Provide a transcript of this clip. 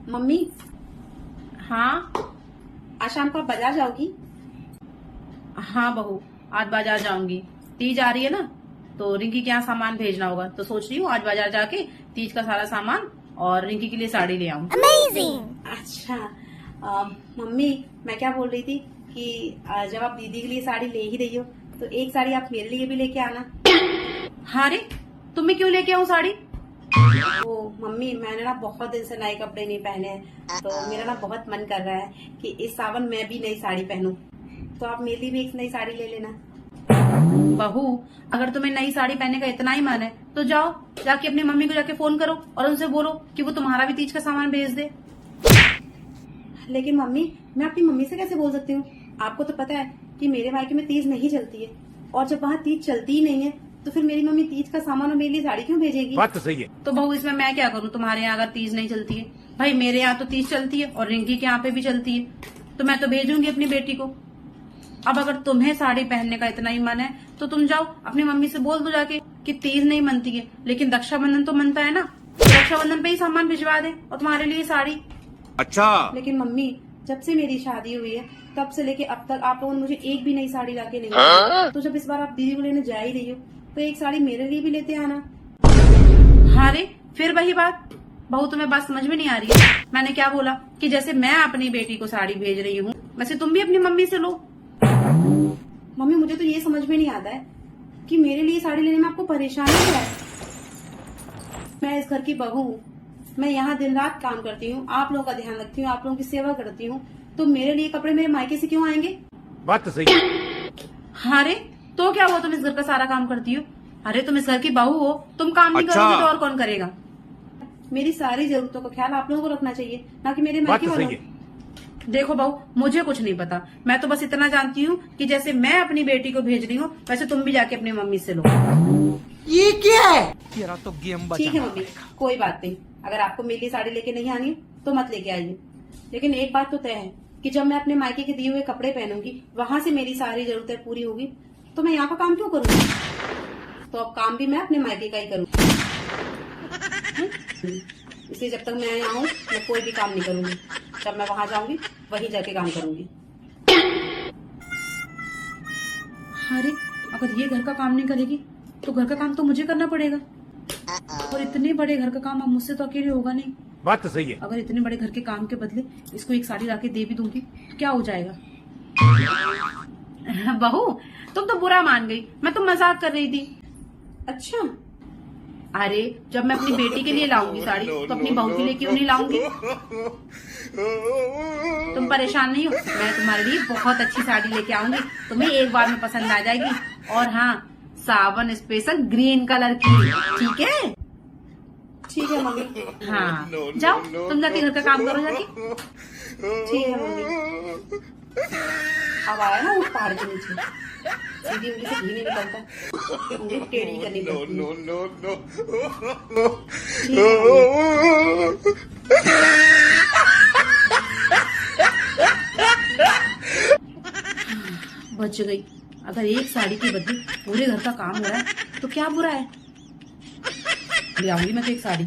Mummy, हाँ आज शाम को आप बाजार जाओगी? हाँ बहू, आज बाजार जाऊंगी। तीज आ रही है ना, तो रिंकी के यहाँ सामान भेजना होगा, तो सोच रही हूँ आज बाजार जाके तीज का सारा सामान और रिंकी के लिए साड़ी ले आऊँ। Amazing! अच्छा मम्मी, मैं क्या बोल रही थी कि जब आप दीदी के लिए साड़ी ले ही रही हो तो एक साड़ी आप मेरे लिए भी लेके आना। हाँ रे, तुम्हें क्यों लेके आऊँ साड़ी? ओ मम्मी, मैंने ना बहुत दिन से नए कपड़े नहीं पहने हैं, तो मेरा ना बहुत मन कर रहा है कि इस सावन मैं भी नई साड़ी पहनूं, तो आप मेरे लिए भी एक नई साड़ी ले लेना। बहू, अगर तुम्हें नई साड़ी पहनने का इतना ही मन है तो जाओ, जाके अपनी मम्मी को जाके फोन करो और उनसे बोलो कि वो तुम्हारा भी तीज का सामान भेज दे। लेकिन मम्मी, मैं अपनी मम्मी से कैसे बोल सकती हूँ? आपको तो पता है कि मेरे मायके में तीज नहीं चलती है, और जब वहाँ तीज चलती ही नहीं है तो फिर मेरी मम्मी तीज का सामान और मेरे लिए साड़ी क्यों भेजेगी? बात तो सही है। तो बहू, इसमें मैं क्या करूँ? तुम्हारे यहाँ अगर तीज नहीं चलती है, भाई मेरे यहाँ तो तीज चलती है और रिंकी के यहाँ पे भी चलती है, तो मैं तो भेजूंगी अपनी बेटी को। अब अगर तुम्हें साड़ी पहनने का इतना ही मन है तो तुम जाओ अपनी मम्मी से बोल दो जाके कि तीज नहीं मनती है लेकिन रक्षाबंधन तो मनता है ना, तो रक्षाबंधन पे ही सामान भिजवा दे और तुम्हारे लिए साड़ी। अच्छा, लेकिन मम्मी, जब से मेरी शादी हुई है तब से लेके अब तक आप लोगों ने मुझे एक भी नई साड़ी लाके नहीं दी, तो जब इस बार आप दीदी को लेने जा ही रही हो तो एक साड़ी मेरे लिए भी लेते आना। हाँ रे, फिर वही बात। बहू, तुम्हें बात समझ में नहीं आ रही है? मैंने क्या बोला कि जैसे मैं अपनी बेटी को साड़ी भेज रही हूँ वैसे तुम भी अपनी मम्मी से लो। मम्मी, मुझे तो ये समझ में नहीं आता है कि मेरे लिए साड़ी लेने में आपको परेशानी क्या है? मैं इस घर की बहू हूँ, मैं यहाँ दिन रात काम करती हूँ, आप लोगों का ध्यान रखती हूँ, आप लोगों की सेवा करती हूँ, तो मेरे लिए कपड़े मेरे मायके से क्यों आएंगे? बात तो सही है। हाँ रे, तो क्या हुआ? तुम इस घर का सारा काम करती हो। अरे तुम इस घर की बहू हो, तुम काम नहीं अच्छा। करोगे तो और कौन करेगा? मेरी सारी जरूरतों का ख्याल आप लोगों को रखना चाहिए, ना कि मेरे बात मायके तो सही वालों। है। देखो बहू, मुझे कुछ नहीं पता, मैं तो बस इतना जानती हूँ कि जैसे मैं अपनी बेटी को भेज रही हूँ वैसे तुम भी जाके अपनी मम्मी से लो। ये क्या है? तेरा तो गेम ठीक है मम्मी, कोई बात नहीं। अगर आपको मेरे लिए साड़ी लेके नहीं आनी है तो मत लेके आइए, लेकिन एक बात तो तय है कि जब मैं अपने मायके के दिए हुए कपड़े पहनूंगी, वहां से मेरी सारी जरूरतें पूरी होगी, तो मैं यहाँ का काम क्यों करूंगी? तो अब काम भी मैं अपने मायके का ही करूंगी। इसलिए जब तक मैं यहाँ हूँ मैं कोई भी काम नहीं करूंगी, जब मैं वहां जाऊंगी वहीं जाके काम करूंगी। अरे अगर ये घर का काम नहीं करेगी तो घर का काम तो मुझे करना पड़ेगा, और इतने बड़े घर का काम अब मुझसे तो अकेले होगा नहीं। बात तो सही है। अगर इतने बड़े घर के काम के बदले इसको एक साड़ी लाके दे भी दूंगी तो क्या हो जाएगा? बहू, तुम तो बुरा मान गई, मैं तो मजाक कर रही थी। अच्छा, अरे जब मैं अपनी बेटी के लिए लाऊंगी साड़ी तो अपनी बहू के लिए क्यों नहीं लाऊंगी? तुम परेशान नहीं हो, मैं तुम्हारे लिए बहुत अच्छी साड़ी लेके आऊंगी, तुम्हें एक बार में पसंद आ जाएगी। और हाँ, सावन स्पेशल ग्रीन कलर की, ठीक है? ठीक है मम्मी। हाँ जाओ, तुम जाके घर का काम करो जाके। ठीक है मम्मी। अब आया ना उस पहाड़ के नीचे, सीधी उंगली से घी नहीं निकलता, उंगली टेढ़ी करनी पड़ती है। ठीक है मम्मी। बच गई। अगर एक साड़ी के बदले पूरे घर का काम हो रहा है तो क्या बुरा है? ले आऊंगी मैं तो एक साड़ी।